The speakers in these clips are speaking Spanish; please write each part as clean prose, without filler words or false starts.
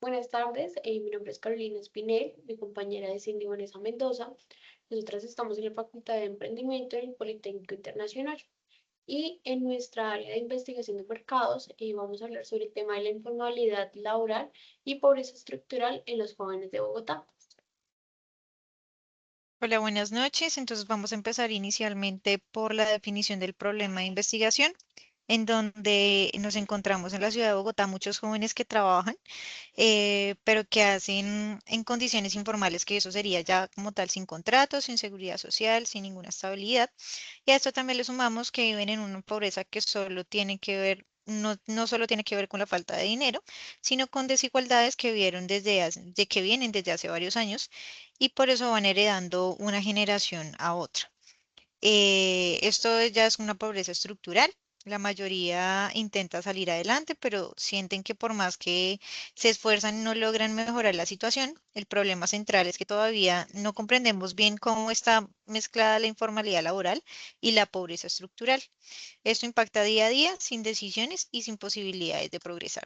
Buenas tardes, mi nombre es Carolina Espinel, mi compañera es Cindy Vanessa Mendoza. Nosotras estamos en la Facultad de Emprendimiento en el Politécnico Internacional y en nuestra área de investigación de mercados vamos a hablar sobre el tema de la informalidad laboral y pobreza estructural en los jóvenes de Bogotá. Hola, buenas noches. Entonces vamos a empezar inicialmente por la definición del problema de investigación, en donde nos encontramos en la ciudad de Bogotá muchos jóvenes que trabajan, pero que hacen en condiciones informales, que eso sería ya como tal sin contrato, sin seguridad social, sin ninguna estabilidad. Y a esto también le sumamos que viven en una pobreza que solo tiene que ver, no solo tiene que ver con la falta de dinero, sino con desigualdades que que vienen desde hace varios años y por eso van heredando una generación a otra. Esto ya es una pobreza estructural. La mayoría intenta salir adelante, pero sienten que por más que se esfuerzan no logran mejorar la situación. El problema central es que todavía no comprendemos bien cómo está mezclada la informalidad laboral y la pobreza estructural. Esto impacta día a día sin decisiones y sin posibilidades de progresar.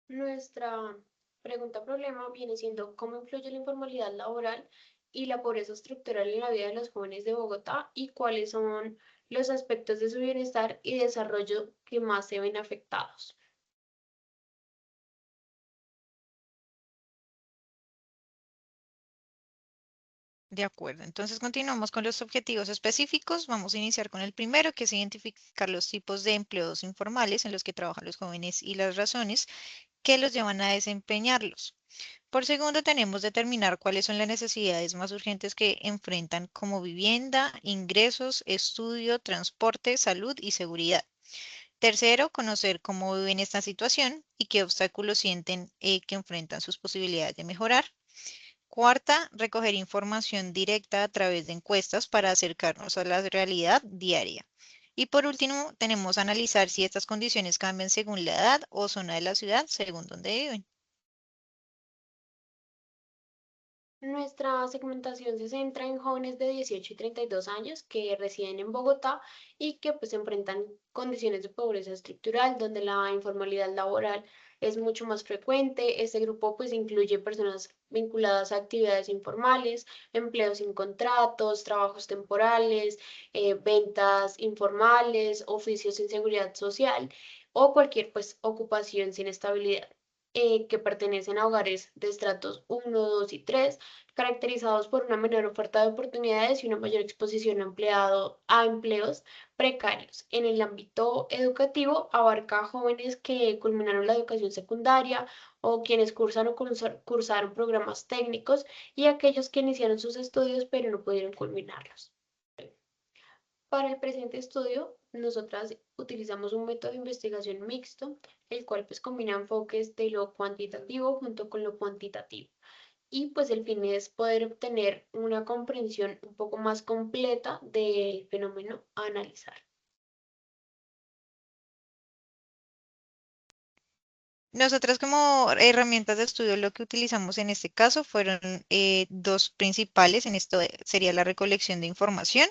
Nuestra pregunta problema viene siendo cómo influye la informalidad laboral y la pobreza estructural en la vida de los jóvenes de Bogotá y cuáles son los aspectos de su bienestar y desarrollo que más se ven afectados. De acuerdo, entonces continuamos con los objetivos específicos. Vamos a iniciar con el primero, que es identificar los tipos de empleos informales en los que trabajan los jóvenes y las razones que los llevan a desempeñarlos. Por segundo, tenemos determinar cuáles son las necesidades más urgentes que enfrentan como vivienda, ingresos, estudio, transporte, salud y seguridad. Tercero, conocer cómo viven esta situación y qué obstáculos sienten que enfrentan sus posibilidades de mejorar. Cuarta, recoger información directa a través de encuestas para acercarnos a la realidad diaria. Y por último, tenemos analizar si estas condiciones cambian según la edad o zona de la ciudad, según donde viven. Nuestra segmentación se centra en jóvenes de 18 y 32 años que residen en Bogotá y que pues enfrentan condiciones de pobreza estructural donde la informalidad laboral es mucho más frecuente. Este grupo pues incluye personas vinculadas a actividades informales, empleos sin contratos, trabajos temporales, ventas informales, oficios sin seguridad social o cualquier pues ocupación sin estabilidad. Que pertenecen a hogares de estratos 1, 2 y 3 caracterizados por una menor oferta de oportunidades y una mayor exposición a empleos precarios. En el ámbito educativo, abarca a jóvenes que culminaron la educación secundaria o quienes cursan o cursaron programas técnicos y aquellos que iniciaron sus estudios pero no pudieron culminarlos. Para el presente estudio, nosotras utilizamos un método de investigación mixto, el cual pues combina enfoques de lo cuantitativo junto con lo cuantitativo y pues el fin es poder obtener una comprensión un poco más completa del fenómeno a analizar. Nosotras como herramientas de estudio lo que utilizamos en este caso fueron dos principales. En esto sería la recolección de información,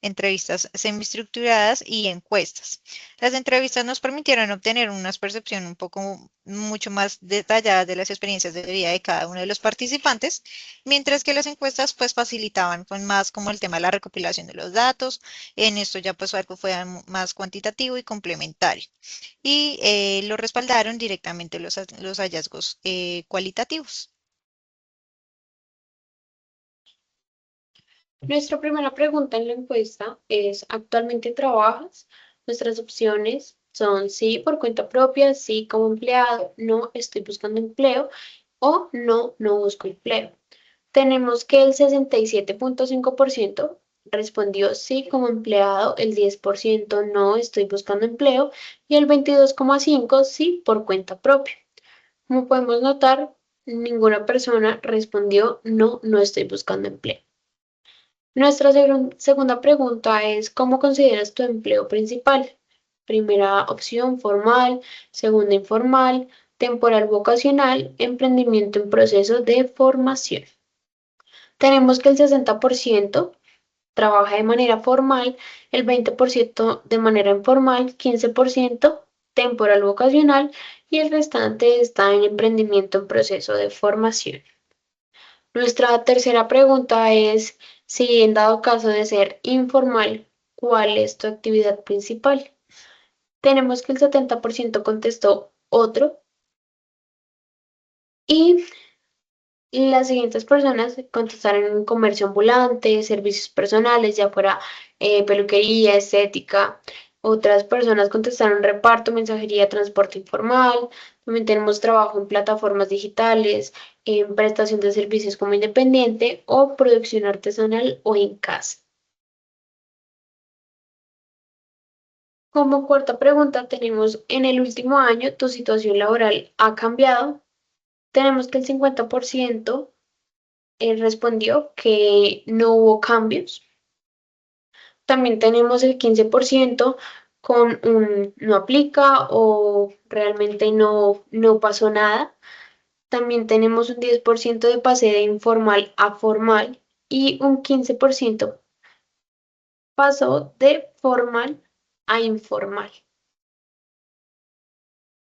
entrevistas semiestructuradas y encuestas. Las entrevistas nos permitieron obtener una percepción un poco mucho más detallada de las experiencias de vida de cada uno de los participantes, mientras que las encuestas pues facilitaban pues, más como el tema de la recopilación de los datos. En esto ya pues algo fue más cuantitativo y complementario y lo respaldaron directamente los hallazgos cualitativos. Nuestra primera pregunta en la encuesta es, ¿actualmente trabajas? Nuestras opciones son sí por cuenta propia, sí como empleado, no estoy buscando empleo o no, no busco empleo. Tenemos que el 67.5% respondió sí como empleado, el 10% no estoy buscando empleo y el 22,5% sí por cuenta propia. Como podemos notar, ninguna persona respondió no, no estoy buscando empleo. Nuestra segunda pregunta es, ¿cómo consideras tu empleo principal? Primera opción, formal, segunda, informal, temporal, vocacional, emprendimiento en proceso de formación. Tenemos que el 60% trabaja de manera formal, el 20% de manera informal, 15% temporal vocacional y el restante está en emprendimiento en proceso de formación. Nuestra tercera pregunta es, si en dado caso de ser informal, ¿cuál es tu actividad principal? Tenemos que el 70% contestó otro y las siguientes personas contestaron en comercio ambulante, servicios personales, ya fuera peluquería, estética. Otras personas contestaron reparto, mensajería, transporte informal. También tenemos trabajo en plataformas digitales, en prestación de servicios como independiente o producción artesanal o en casa. Como cuarta pregunta, tenemos en el último año, ¿tu situación laboral ha cambiado? Tenemos que el 50% respondió que no hubo cambios. También tenemos el 15% con un no aplica o realmente no pasó nada. También tenemos un 10% de pase de informal a formal y un 15% pasó de formal a informal.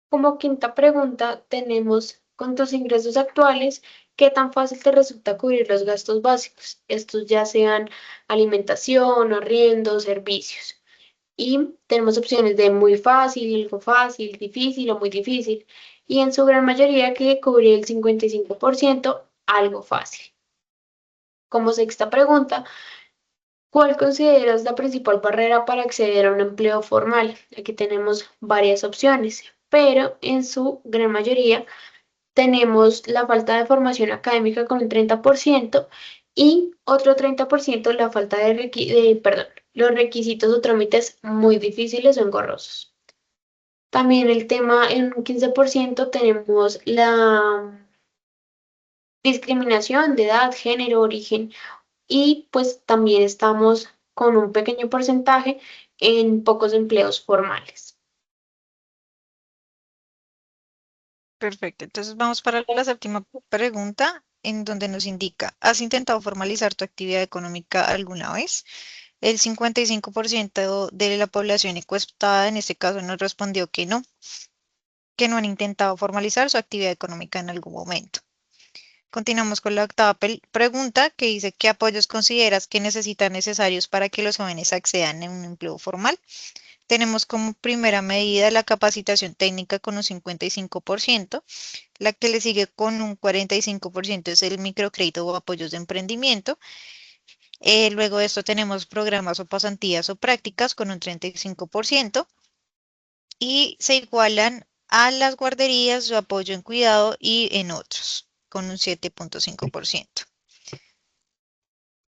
Como quinta pregunta, tenemos con tus ingresos actuales, ¿qué tan fácil te resulta cubrir los gastos básicos? Estos ya sean alimentación, arriendo, servicios. Y tenemos opciones de muy fácil, algo fácil, difícil o muy difícil. Y en su gran mayoría que cubre el 55%, algo fácil. Como sexta pregunta, ¿cuál consideras la principal barrera para acceder a un empleo formal? Aquí tenemos varias opciones, pero en su gran mayoría tenemos la falta de formación académica con el 30% y otro 30% la falta perdón, los requisitos o trámites muy difíciles o engorrosos. También el tema en un 15% tenemos la discriminación de edad, género, origen y pues también estamos con un pequeño porcentaje en pocos empleos formales. Perfecto. Entonces vamos para la séptima pregunta, en donde nos indica, ¿has intentado formalizar tu actividad económica alguna vez? El 55% de la población encuestada en este caso nos respondió que no han intentado formalizar su actividad económica en algún momento. Continuamos con la octava pregunta que dice, ¿qué apoyos consideras que necesitan necesarios para que los jóvenes accedan a un empleo formal? Tenemos como primera medida la capacitación técnica con un 55%, la que le sigue con un 45% es el microcrédito o apoyos de emprendimiento. Luego de esto tenemos programas o pasantías o prácticas con un 35% y se igualan a las guarderías, su apoyo en cuidado y en otros, con un 7,5%.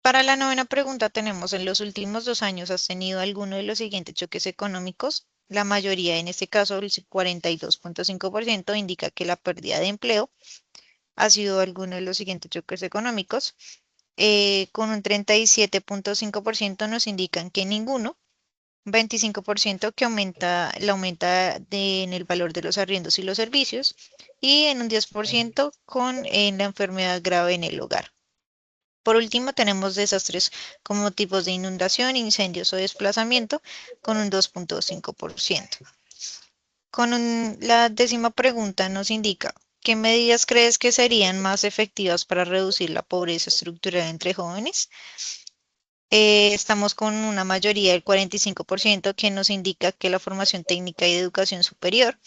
Para la novena pregunta tenemos, ¿en los últimos 2 años has tenido alguno de los siguientes choques económicos? La mayoría, en este caso el 42,5%, indica que la pérdida de empleo ha sido alguno de los siguientes choques económicos. Con un 37,5% nos indican que ninguno, 25% que en el valor de los arriendos y los servicios, y en un 10% con la enfermedad grave en el hogar. Por último, tenemos desastres como tipos de inundación, incendios o desplazamiento con un 2,5%. La décima pregunta nos indica, ¿qué medidas crees que serían más efectivas para reducir la pobreza estructural entre jóvenes? Estamos con una mayoría del 45% que nos indica que la formación técnica y de educación superior.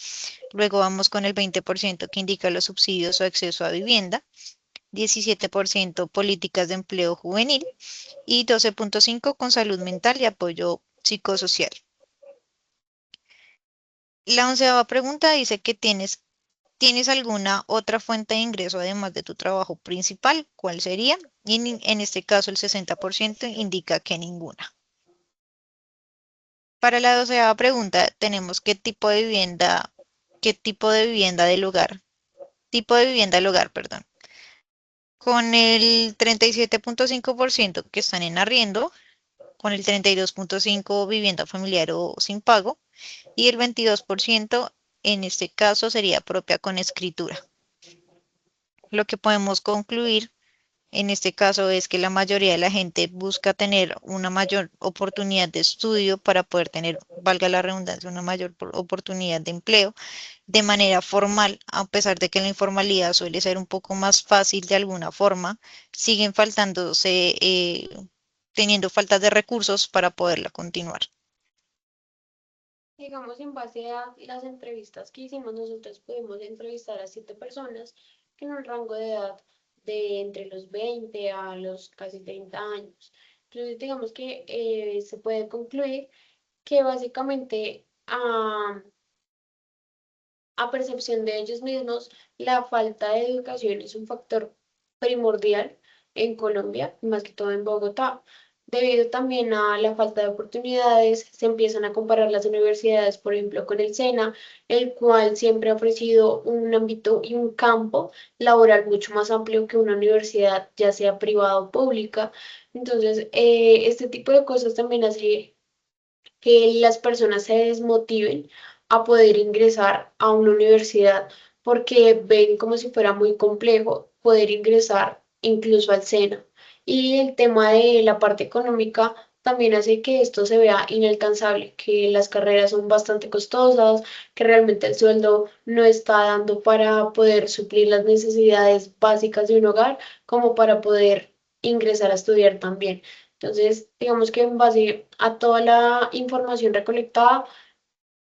Luego vamos con el 20% que indica los subsidios o acceso a vivienda. 17% políticas de empleo juvenil y 12,5% con salud mental y apoyo psicosocial. La onceava pregunta dice que ¿tienes alguna otra fuente de ingreso además de tu trabajo principal? ¿Cuál sería? Y en este caso el 60% indica que ninguna. Para la doceava pregunta tenemos qué tipo de vivienda del hogar, perdón. Con el 37,5% que están en arriendo, con el 32,5% vivienda familiar o sin pago, y el 22% en este caso sería propia con escritura. Lo que podemos concluir En este caso es que la mayoría de la gente busca tener una mayor oportunidad de estudio para poder tener, valga la redundancia, una mayor oportunidad de empleo de manera formal, a pesar de que la informalidad suele ser un poco más fácil de alguna forma, siguen faltándose, teniendo faltas de recursos para poderla continuar. Digamos, en base a las entrevistas que hicimos, nosotros pudimos entrevistar a 7 personas en un rango de edad de entre los 20 a los casi 30 años. Entonces, digamos que se puede concluir que básicamente a percepción de ellos mismos, la falta de educación es un factor primordial en Colombia, más que todo en Bogotá. Debido también a la falta de oportunidades, se empiezan a comparar las universidades, por ejemplo, con el SENA, el cual siempre ha ofrecido un ámbito y un campo laboral mucho más amplio que una universidad, ya sea privada o pública. Entonces, este tipo de cosas también hace que las personas se desmotiven a poder ingresar a una universidad porque ven como si fuera muy complejo poder ingresar incluso al SENA. Y el tema de la parte económica también hace que esto se vea inalcanzable, que las carreras son bastante costosas, que realmente el sueldo no está dando para poder suplir las necesidades básicas de un hogar, como para poder ingresar a estudiar también. Entonces, digamos que en base a toda la información recolectada,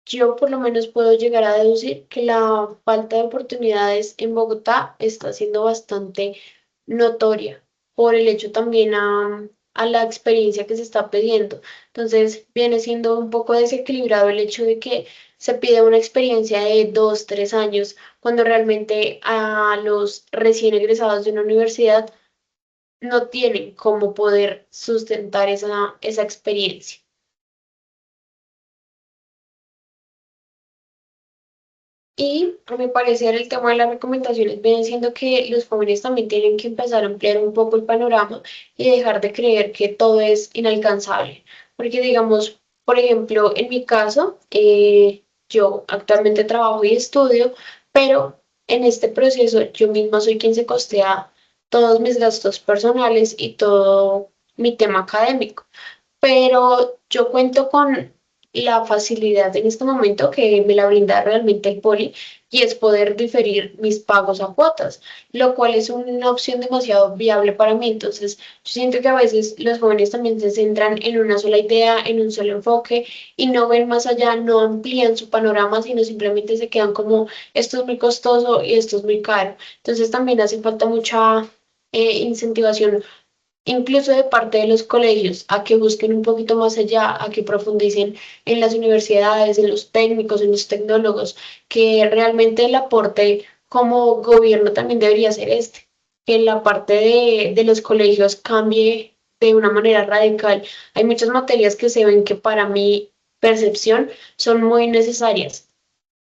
yo por lo menos puedo llegar a deducir que la falta de oportunidades en Bogotá está siendo bastante notoria por el hecho también a la experiencia que se está pidiendo. Entonces, viene siendo un poco desequilibrado el hecho de que se pide una experiencia de 2, 3 años, cuando realmente a los recién egresados de una universidad no tienen cómo poder sustentar esa experiencia. Y a mi parecer el tema de las recomendaciones viene siendo que los jóvenes también tienen que empezar a ampliar un poco el panorama y dejar de creer que todo es inalcanzable. Porque digamos, por ejemplo, en mi caso, yo actualmente trabajo y estudio, pero en este proceso yo misma soy quien se costea todos mis gastos personales y todo mi tema académico, pero yo cuento con la facilidad en este momento que me la brinda realmente el Poli, y es poder diferir mis pagos a cuotas, lo cual es una opción demasiado viable para mí. Entonces, yo siento que a veces los jóvenes también se centran en una sola idea, en un solo enfoque y no ven más allá, no amplían su panorama, sino simplemente se quedan como esto es muy costoso y esto es muy caro. Entonces, también hace falta mucha incentivación incluso de parte de los colegios, a que busquen un poquito más allá, a que profundicen en las universidades, en los técnicos, en los tecnólogos, que realmente el aporte como gobierno también debería ser este, que la parte de los colegios cambie de una manera radical. Hay muchas materias que se ven que para mi percepción son muy necesarias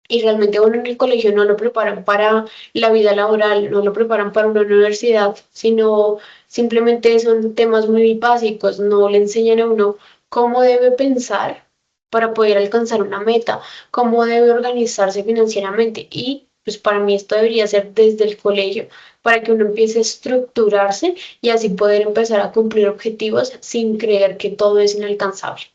y realmente uno en el colegio no lo preparan para la vida laboral, no lo preparan para una universidad, sino simplemente son temas muy básicos, no le enseñan a uno cómo debe pensar para poder alcanzar una meta, cómo debe organizarse financieramente y pues para mí esto debería ser desde el colegio para que uno empiece a estructurarse y así poder empezar a cumplir objetivos sin creer que todo es inalcanzable.